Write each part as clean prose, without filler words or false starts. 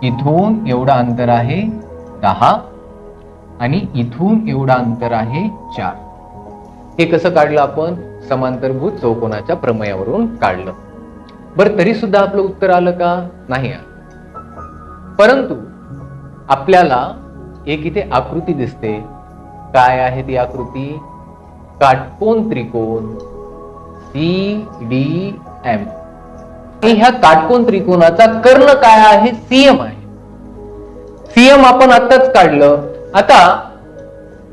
इथून एवढं अंतर आहे 10 आणि इथून एवढं अंतर आहे 4. हे कसं काढलं आपण? समांतरभुज चौकोनाच्या प्रमेयावरून काढलं. बरं, तरी सुद्धा आपलं उत्तर आलं का? नाही आलं. परंतु आपल्याला एक इथे आकृती दिसते. काय आहे ती आकृती? काटकोन त्रिकोण CDM. ह्या काटकोन त्रिकोणाचा कर्ण काय आहे? CM आहे. CM आपण आताच काढलं. आता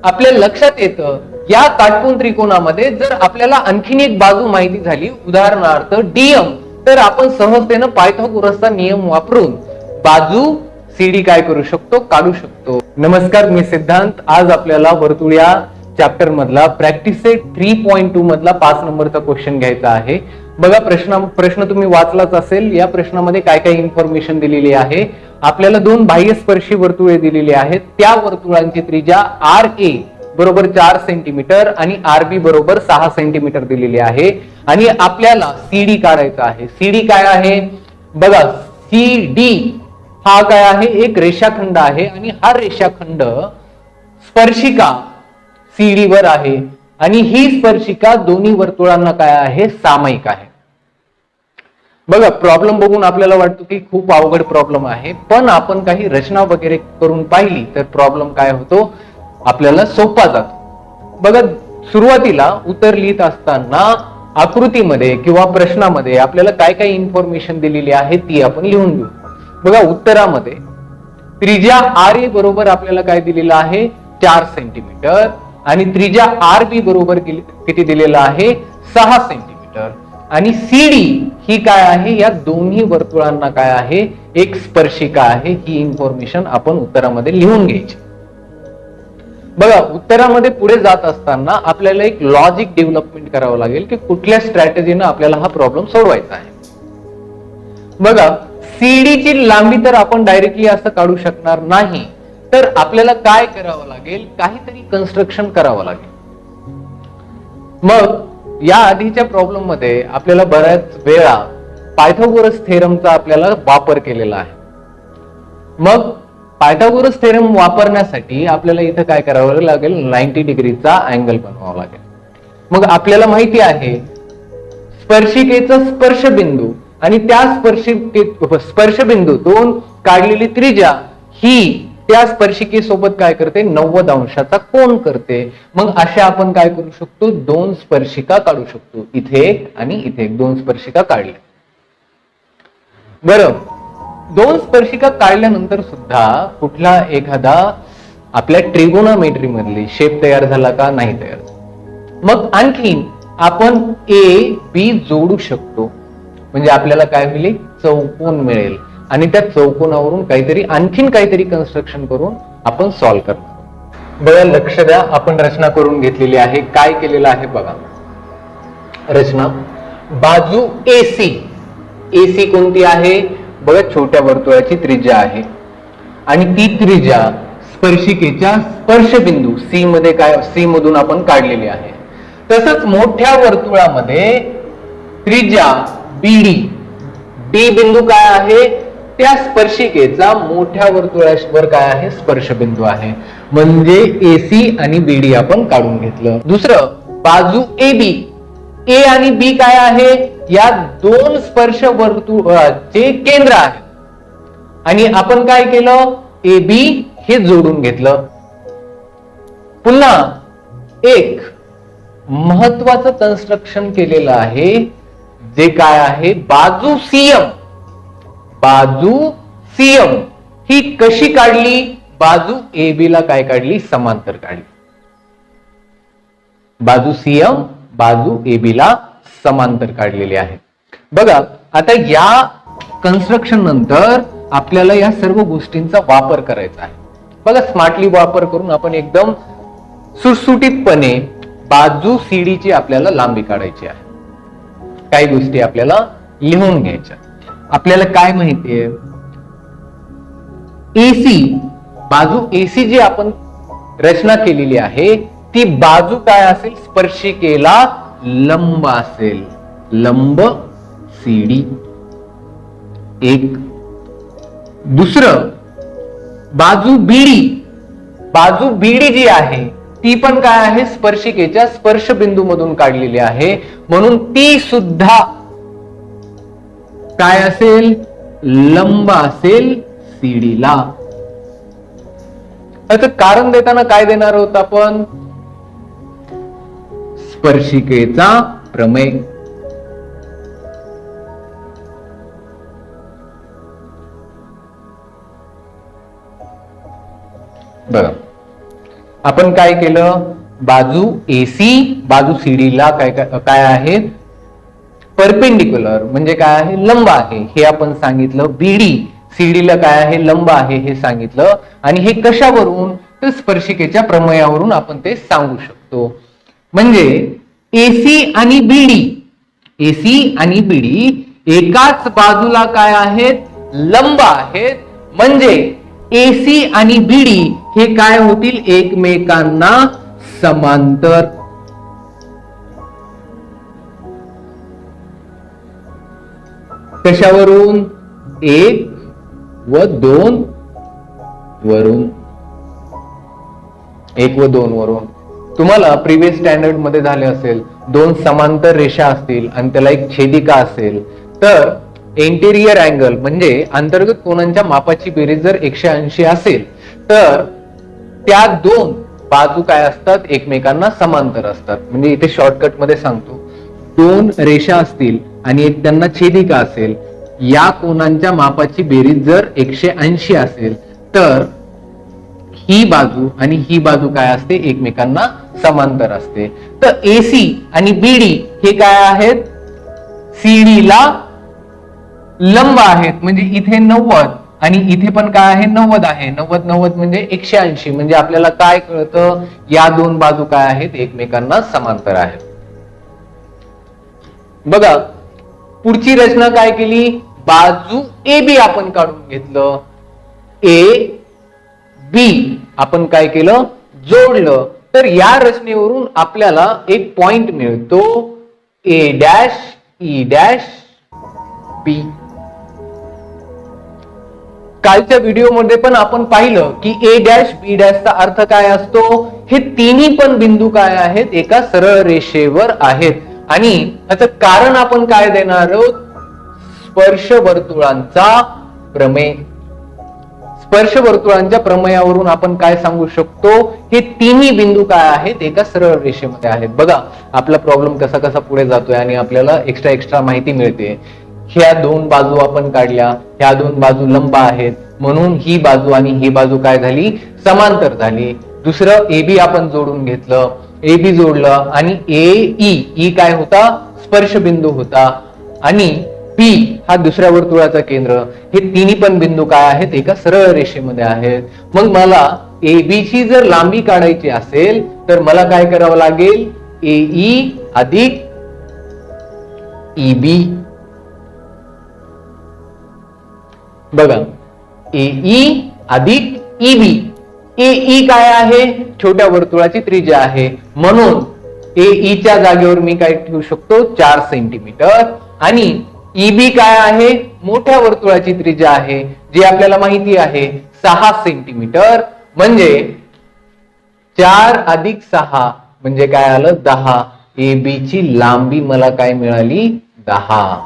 आपल्या लक्षात येतं या काटकोन त्रिकोणामध्ये जर आपल्याला आणखीन एक बाजू माहिती झाली, उदाहरणार्थ DM, तर आपण सहजतेनं पायथागोरसचा नियम वापरून बाजू CD काय करू शकतो? काढू शकतो. नमस्कार, मी सिद्धांत. आज आपल्याला वर्तुळ या चॅप्टर मधला प्रॅक्टिस सेट 3.2 मधला 5 नंबरचा क्वेश्चन घ्यायचा आहे. बघा, प्रश्न तुम्ही वाचलाच असेल. या प्रश्नामध्ये काय काय इन्फॉर्मेशन दिलेली आहे. आपल्याला 2 बाह्यस्पर्शी वर्तुळे दिलेली आहेत. त्या वर्तुळांची त्रिज्या RA बरोबर 4 सेंटीमीटर आणि RB बरोबर 6 सेंटीमीटर दिलेली आहे. आणि आपल्याला CD काढायचा आहे. CD काय आहे? बघा, CD हा काय आहे? एक रेषाखंड आहे आणि हा रेषाखंड स्पर्शिका CD वर आहे आणि ही स्पर्शिका दोन्ही वर्तुळांना काय आहे? सामायिक आहे. बघा, प्रॉब्लेम बघून आपल्याला वाटतो की खूप अवघड प्रॉब्लेम आहे, पण आपण काही रचना वगैरे करून पाहिली तर प्रॉब्लेम काय होतो? आपल्याला सोपा जातो. बघा, सुरुवातीला उत्तर लिहित असताना आकृतीमध्ये किंवा प्रश्नामध्ये आपल्याला काय काय इन्फॉर्मेशन दिलेली आहे ती आपण लिहून घेऊ. बघा, उत्तरामध्ये त्रिज्या RA बरोबर आपल्याला काय दिलेलं आहे? 4 सेंटीमीटर आणि त्रिज्या RB बरोबर किती दिलेला आहे? 6 सेंटीमीटर. आणि CD ही काय आहे? या दोन्ही वर्तुळांना काय आहे? एक स्पर्शिका आहे. ही इन्फॉर्मेशन आपण उत्तरामध्ये लिहून घ्यायची. बघा, उत्तरामध्ये पुढे जात असताना आपल्याला एक लॉजिक डेव्हलपमेंट करावं लागेल की कुठल्या स्ट्रॅटेजीने आपल्याला हा प्रॉब्लेम सोडवायचा आहे. बघा, CD ची लांबी तर आपण डायरेक्टली असं काढू शकणार नाही, तर आपल्याला काय करावं लागेल? काहीतरी कन्स्ट्रक्शन करावं लागेल. मग या आधीच्या प्रॉब्लेम मध्ये आपल्याला बऱ्याच वेळा पायथागोरस थेरमचा आपल्याला वापर केलेला आहे. मग पायथागोरस थेरम वापरण्यासाठी आपल्याला इथं काय करावं लागेल? 90 डिग्रीचा अँगल बनवावा लागेल. मग आपल्याला माहिती आहे स्पर्शिकेचा स्पर्शबिंदू आणि त्या स्पर्शबिंदूतून काढलेली त्रिज्या ही त्या स्पर्शिकेसोबत काय करते? 90 अंशाचा कोन करते. मग अशा आपण काय करू शकतो? 2 स्पर्शिका काढू शकतो. इथे एक आणि इथे एक, 2 स्पर्शिका काढल्या. बरं, 2 स्पर्शिका काढल्यानंतर सुद्धा कुठला एखादा आपल्या ट्रिगोनोमेट्री मधली शेप तयार झाला का? नाही तयार. मग आणखीन आपण AB जोडू शकतो. म्हणजे आपल्याला काय होईल? चौकोन मिळेल आणि त्या चौकोनावरून काहीतरी आणखीन काहीतरी कन्स्ट्रक्शन करून आपण सॉल्व्ह करणार. बघा, लक्ष द्या, आपण रचना करून घेतलेली आहे. काय केलेलं आहे बघा रचना. बाजू AC कोणती आहे? बघा, छोट्या वर्तुळाची त्रिज्या आहे आणि ती त्रिज्या स्पर्शिकेच्या स्पर्शबिंदू C मध्ये C मधून आपण काढलेली आहे. तसंच मोठ्या वर्तुळामध्ये त्रिज्या BD, D बिंदू काय आहे? त्या स्पर्शिकेचा मोठ्या वर्तुळावर काय आहे? स्पर्शबिंदू आहे. म्हणजे AC आणि BD आपण काढून घेतलं. दुसरं, बाजू AB. A आणि B काय आहे? या 2 स्पर्श वर्तुळाचे केंद्र आहे आणि आपण काय केलं? AB हे जोडून घेतलं. पुन्हा एक महत्वाचं कन्स्ट्रक्शन केलेलं आहे जे काय आहे? बाजू CM ही कशी काढली? बाजू AB ला काय काढली? समांतर काढली. बाजू CM बाजू AB ला समांतर काढलेली आहे. बघा, आता या कन्स्ट्रक्शन नंतर आपल्याला या सर्व गोष्टींचा वापर करायचा आहे. बघा, स्मार्टली वापर करून आपण एकदम सुटसुटीतपणे बाजू CD ची आपल्याला लांबी काढायची आहे. काही गोष्टी आपल्याला लिहून घ्यायच्या. आपल्याला काय माहितीये? बाजू AC जी आपण रचना केलेली आहे ती बाजू काय असेल? स्पर्शिकेला लंब असेल. लंब CD. एक दुसरं, बाजू बीडी जी आहे ती पण काय आहे, स्पर्शिकेच्या स्पर्श बिंदू मधून काढलेली आहे, म्हणून ती सुद्धा काय असेल, लंब असेल सीडीला. आता कारण देताना काय देणार आहोत आपण, स्पर्शिकेचा प्रमेय. बघा आपण काय केलं, बाजू एसी बाजू सीडीला काय आहे, परपेंडिक्युलर म्हणजे काय आहे, लंब आहे हे आपण सांगितलं. बीडी सीडीला काय आहे, लंब आहे हे सांगितलं. आणि हे कशावरून, तर स्पर्शिकेच्या प्रमेयावरून आपण ते सांगू शकतो. म्हणजे एसी आणि बीडी एकाच बाजूला काय आहेत, लंब आहेत. म्हणजे एसी आणि बीडी हे काय होतील, एकमेकांना समांतर. कशावरून, 1 व 2 वरून. 1 व 2 वरून. तुम्हाला प्रिव्हियस स्टँडर्ड मध्ये झाले असेल, दोन समांतर रेषा असतील आणि त्याला एक छेदिका असेल, तर इंटेरियर अँगल म्हणजे अंतर्गत कोनांच्या मापाची बेरीज जर 180 असेल तर त्या दोन बाजू काय असतात, एकमेकांना समांतर असतात. म्हणजे इथे शॉर्टकट मध्ये सांगतो, दोन रेषा असतील आणि एक त्यांना छेदिका असेल, या कोनांच्या मापाची बेरीज जर 180 असेल तर ही बाजू आणि ही बाजू काय असते, एकमेकांना समांतर असते. तर एसी आणि बीडी हे काय आहेत, सीडीला लंब आहेत. म्हणजे इथे 90 आणि इथे पण काय आहे, 90 आहे. 90 म्हणजे 180. म्हणजे आपल्याला काय कळतं, या दोन बाजू काय आहेत, एकमेकांना समांतर आहेत. बघा पुढची रचना काय केली, बाजू ए बी आपण काढून घेतलं. ए बी आपण काय केलं, जोडलं. तर या रचनेवरून आपल्याला एक पॉइंट मिळतो, ए डॅश ई डॅश बी. कालच्या व्हिडिओमध्ये पण आपण पाहिलं की ए डॅश बी डॅशचा अर्थ काय असतो, हे तिन्ही पण बिंदू काय आहेत, एका सरळ रेषेवर आहेत. आणि याचं कारण आपण काय देणार आहोत, स्पर्श वर्तुळांचा प्रमेय. स्पर्श वर्तुळांच्या प्रमेयावरून आपण काय सांगू शकतो, हे तिन्ही बिंदू काय आहेत, एका सरळ रेषेमध्ये आहेत. बघा आपला प्रॉब्लेम कसा कसा पुढे जातोय आणि आपल्याला एक्स्ट्रा माहिती मिळते. ह्या दोन बाजू आपण काढल्या, ह्या दोन बाजू लंब आहेत, म्हणून ही बाजू आणि ही बाजू काय झाली, समांतर झाली. दुसरं ए बी आपण जोडून घेतलं, ए बी जोडलं आणि ए ई काय होता, स्पर्श बिंदू होता. आणि पी हा दुसऱ्या वर्तुळाचा केंद्र. हे तिन्ही पण बिंदू काय आहेत, एका सरळ रेषेमध्ये आहेत. मग मला ए बी ची जर लांबी काढायची असेल तर मला काय करावं लागेल, ए ई अधिक ई बी. बघा ए ई अधिक ई बी. ए ई काय आहे, छोट्या वर्तुळाची त्रिज्या आहे, म्हणून ए ई च्या जागेवर मी काय ठेवू शकतो, 4 सेंटीमीटर. आणि ईबी काय आहे, मोठ्या वर्तुळाची त्रिज्या आहे, जी आपल्याला माहिती आहे 6 सेंटीमीटर. म्हणजे 4 अधिक 6 म्हणजे काय आलं, 10. एबी ची लांबी मला काय मिळाली, 10.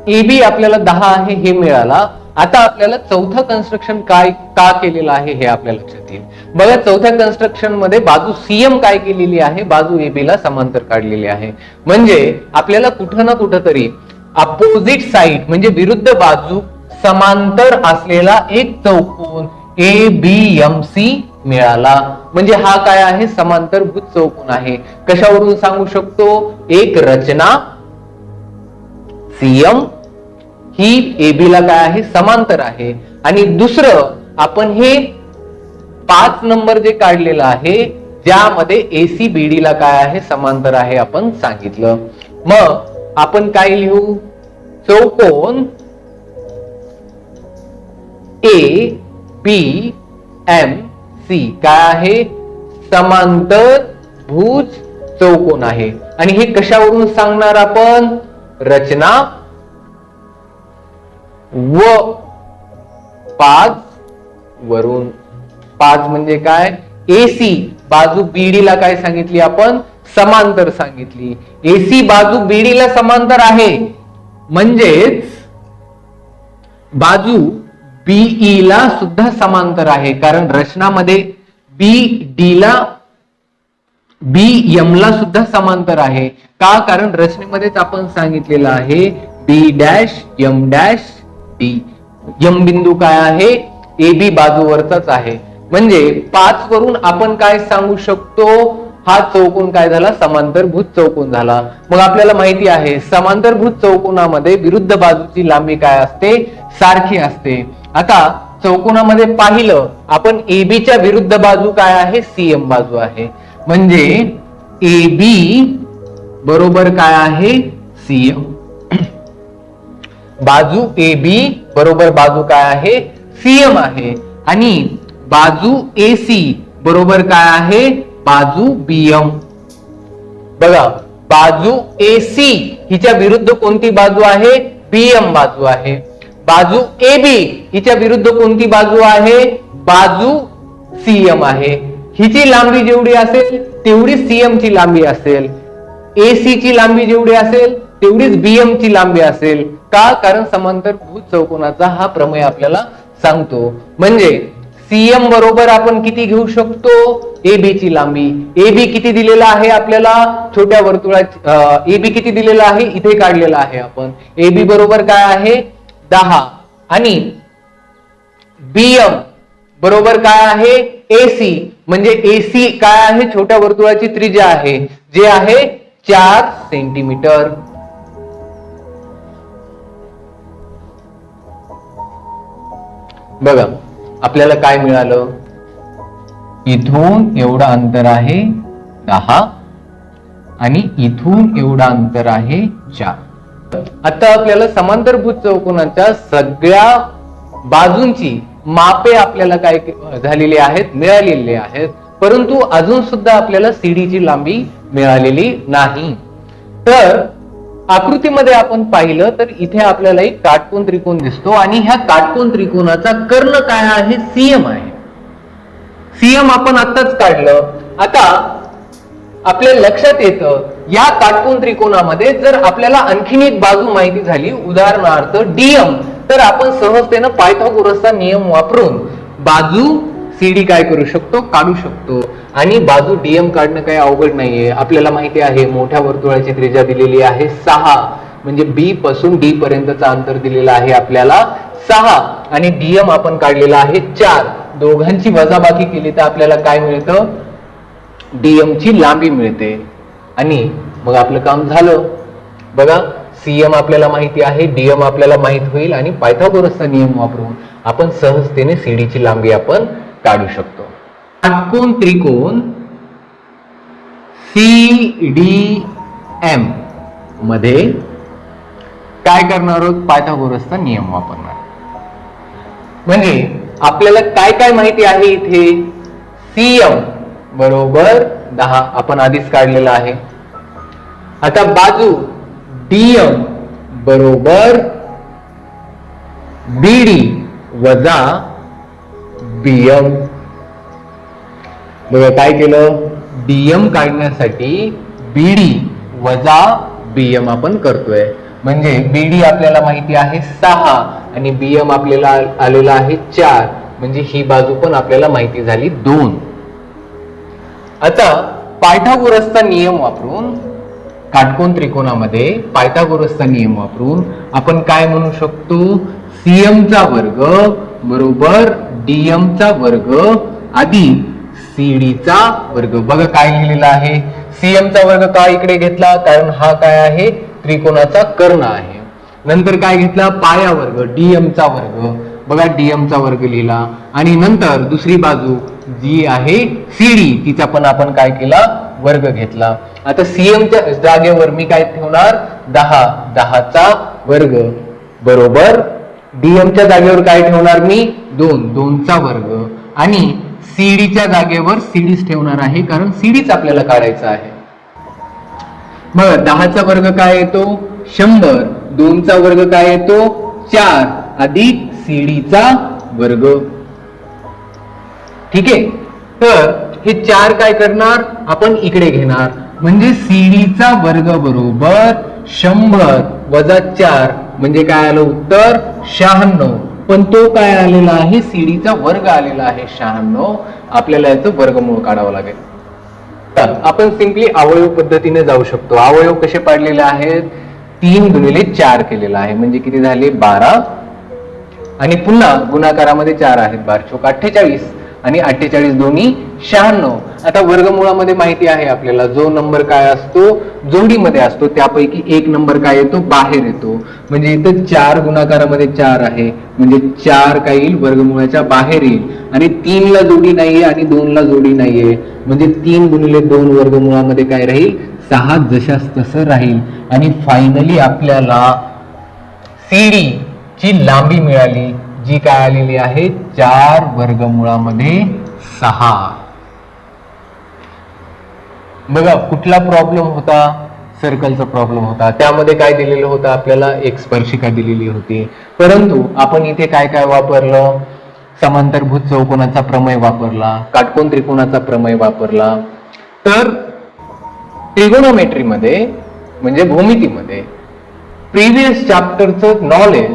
एबी आपल्याला 10 आहे हे मिळाला. आता आपल्याला चौथा कन्स्ट्रक्शन काय का केलेलं आहे हे आपल्या लक्षात येईल. बघा चौथ्या कन्स्ट्रक्शन मध्ये बाजू सीएम काय केलेली आहे, बाजू एबी ला समांतर काढलेली आहे. म्हणजे आपल्याला कुठं ना कुठं तरी अपोजिट साइड म्हणजे विरुद्ध बाजू समांतर असलेला एक चौकोन एबीएमसी मिळाला. म्हणजे हा काय आहे, समांतरभुज चौकोन आहे. कशावरून सांगू शकतो, एक रचना सीएम ही एबी ला काय आहे, समांतर आहे. आणि दुसरं आपण हे 5 नंबर जे काढलेलं आहे, ज्यामध्ये एसी बीडी ला काय आहे, समांतर आहे आपण सांगितलं. मग आपण काय लिहू, चौकोन ए बी एम सी काय आहे, समांतर भुज चौकोन आहे. आणि हे कशावरून सांगणार आपण, रचना व 5 वरून. 5 म्हणजे काय? एसी बाजू बीडी ला काय सांगितली आपण? समांतर सांगितली. एसी बाजू बीडी ला समांतर आहे म्हणजेच बाजू बीई ला सुद्धा समांतर आहे, कारण रचनामध्ये बीडी ला बीएम ला सुद्धा समांतर आहे. का? कारण रचनेमध्येच आपण सांगितलेलं आहे B dash M dash D. M बिंदू काय आहे? ए बी बाजूवरचाच आहे. म्हणजे 5 वरून आपण काय सांगू शकतो? हा चौकोन काय झाला? समांतरभुज चौकोन झाला. मग आपल्याला माहिती आहे समांतरभुज चौकोनामध्ये विरुद्ध बाजूची लांबी काय असते? सारखी असते. आता चौकोनामध्ये पाहिलं आपण AB च्या विरुद्ध बाजू काय आहे? सीएम बाजू आहे. म्हणजे AB बरोबर काय आहे? सीएम. बाजू AB बरोबर बाजू काय आहे? सीएम आहे. आणि बाजू AC बरोबर काय आहे? बाजू बीएम. बघा बाजू AC हिच्या विरुद्ध कोणती बाजू आहे? बीएम बाजू आहे. बाजू AB हिच्या विरुद्ध कोणती बाजू आहे? बाजू सीएम आहे. हिची लांबी जेवढी असेल तेवढी सीएम ची लांबी असेल. AC ची लांबी जेवढी असेल तेवढीच बीएम ची लांबी असेल. का? कारण समांतरभुज चौकोनाचा हा प्रमेय आपल्याला सांगतो. म्हणजे सीएम बरोबर आपण किती घेऊ शकतो? AB ची लांबी. AB किती दिलेला आहे आपल्याला? छोट्या वर्तुळाची AB किती दिलेला आहे? इथे काढलेला आहे आपण. AB बरोबर काय आहे? 10. आणि BM बरोबर काय आहे? AC. म्हणजे AC काय आहे? छोट्या वर्तुळाची त्रिज्या आहे, जे आहे 4 सेंटीमीटर. बघा आपल्याला काय मिळालं? इथून एवढं अंतर आहे 10 आणि इथून एवढं अंतर आहे 4. आता आपल्याला समांतरभुज चौकोनाच्या सगळ्या बाजूंची मापे आपल्याला काय झालेली आहेत? मिळालेली आहेत. परंतु अजून सुद्धा आपल्याला सीडीची लांबी मिळालेली नाही. तर आकृतीमध्ये आपण पाहिलं तर इथे आपल्याला एक काटकोन त्रिकोण दिसतो आणि ह्या काटकोन त्रिकोणाचा कर्ण काय आहे? सीएम आहे. सीएम आपण आत्ताच काढलं. आता आपल्या लक्षात येतं या काटकोन त्रिकोणामध्ये जर आपल्याला आणखीन एक बाजू माहिती झाली, उदाहरणार्थ डीएम, तर आपण सहजतेनं पायथागोरसचा नियम वापरून बाजू सीडी काय करू शकतो? काढू शकतो. आणि बाजू डीएम काढणं काही अवघड नाहीये. आपल्याला माहिती आहे मोठ्या वर्तुळाची त्रिज्या दिलेली आहे 6, म्हणजे बी पासून डी पर्यंतचा अंतर दिलेला आहे आपल्याला 6 आणि डीएम आपण काढलेला आहे 4. दोघांची वजाबाकी केली तर आपल्याला काय मिळतं? डीएम ची लांबी मिळते. आणि मग आपलं काम झालं. बघा सीएम आपल्याला माहिती आहे, डीएम आपल्याला माहित होईल आणि पायथागोरसचा नियम वापरून आपण सहजतेने सीडीची लांबी आपण काढू शकतो. काटकोन त्रिकोण CDM मध्ये काय करणार आहोत? पायथागोरसचा नियम वापरणार. म्हणजे आपल्याला काय काय माहिती आहे इथे? सीएम बरोबर 10 आपण आधीच काढलेला आहे. आता बाजू डीएम बरोबर बीडी वजा बीएम. बघा काय केलं? डीएम काढण्यासाठी बीडी वजा बीएम आपण करतोय. म्हणजे बीडी आपल्याला माहिती आहे 6 आणि बीएम आपल्याला आलेला आहे 4. म्हणजे ही बाजू पण आपल्याला माहिती झाली 2. आता पायथागोरसचा नियम वापरून काटकोन त्रिकोणामध्ये पायथागोरसचा नियम वापरून आपण काय म्हणू शकतो? सीएम चा वर्ग बरोबर डीएम चा वर्ग अधिक सीडी चा वर्ग. बघा काय लिहिलेलं आहे? सीएम चा वर्ग का इकडे घेतला? कारण हा काय आहे? त्रिकोणाचा कर्ण आहे. नंतर काय घेतला? पाया वर्ग डीएम चा वर्ग. बघा डीएम चा वर्ग लिहिला. आणि नंतर दुसरी बाजू जी आहे सीडी, तिचा पण आपण काय केला? वर्ग घेतला. आता सीएम च्या जागेवर मी काय ठेवणार? 10 चा वर्ग बरोबर डीएम च्या जागेवर काय ठेवणार मी? 2 चा वर्ग. आणि सीडीच्या जागेवर सीडीच ठेवणार आहे, कारण सीडीच आपल्याला काढायचं आहे. मग 10 चा वर्ग काय येतो? 100. 2 चा वर्ग काय येतो? 4 अधिक सीडीचा वर्ग. ठीक आहे, तर हे 4 काय करणार आपण इकडे घेणार, म्हणजे सीडीचा वर्ग बरोबर 100 वजा 4 म्हणजे काय आलं उत्तर 96. पण तो काय आलेला आहे, सीडीचा वर्ग आलेला आहे 96. आपल्याला याचं वर्गमूळ काढावं लागेल. तर आपण सिंपली अवयव पद्धतीने जाऊ शकतो. अवयव कसे पाडलेले आहेत, 3 गुणिले 4 केलेला आहे म्हणजे किती झाले 12, आणि पुन्हा गुणाकारामध्ये 4 आहेत, 12 चोक 48 आणि 48 दोन्ही 96. आता वर्गमुळामध्ये माहिती आहे आपल्याला जो नंबर काय असतो जोडीमध्ये असतो त्यापैकी एक नंबर काय येतो बाहेर येतो. म्हणजे इथं 4 गुणाकारामध्ये 4 आहे म्हणजे 4 काय येईल वर्गमुळाच्या बाहेर येईल, आणि 3 ला जोडी नाहीये आणि 2 ला जोडी नाहीये म्हणजे 3 गुणिले 2 वर्गमुळामध्ये काय राहील 6 जशास तसं राहील. आणि फायनली आपल्याला सीडी ची लांबी मिळाली जी काय आलेली आहे 4 वर्गमुळामध्ये 6. बघा कुठला प्रॉब्लेम होता, सर्कलचा प्रॉब्लेम होता. त्यामध्ये काय दिलेलं होतं आपल्याला, एक स्पर्शिका दिलेली होती. परंतु आपण इथे काय काय वापरलं, समांतरभुज चौकोनाचा प्रमेय वापरला, काटकोन त्रिकोणाचा प्रमेय वापरला. तर ट्रिगोनोमेट्रीमध्ये म्हणजे भूमितीमध्ये प्रिव्हियस चॅप्टरचं नॉलेज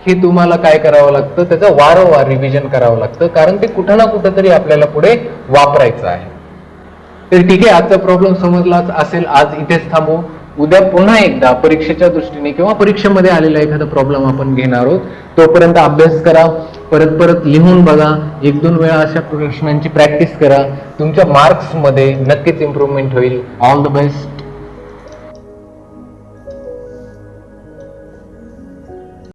हे तुम्हाला काय करावं लागतं, त्याचं वारंवार रिव्हिजन करावं लागतं, कारण ते कुठं ना कुठं तरी आपल्याला पुढे वापरायचं आहे. तर ठीक आहे, आजचा प्रॉब्लेम समजलाच असेल. आज इथेच थांबू. उद्या पुन्हा एकदा परीक्षेच्या दृष्टीने किंवा परीक्षेमध्ये आलेला एखादा प्रॉब्लेम आपण घेणार आहोत. तोपर्यंत अभ्यास करा, परत परत लिहून बघा, 1-2 वेळा अशा प्रश्नांची प्रॅक्टिस करा. तुमच्या मार्क्स मध्ये नक्कीच इम्प्रूव्हमेंट होईल. All the best.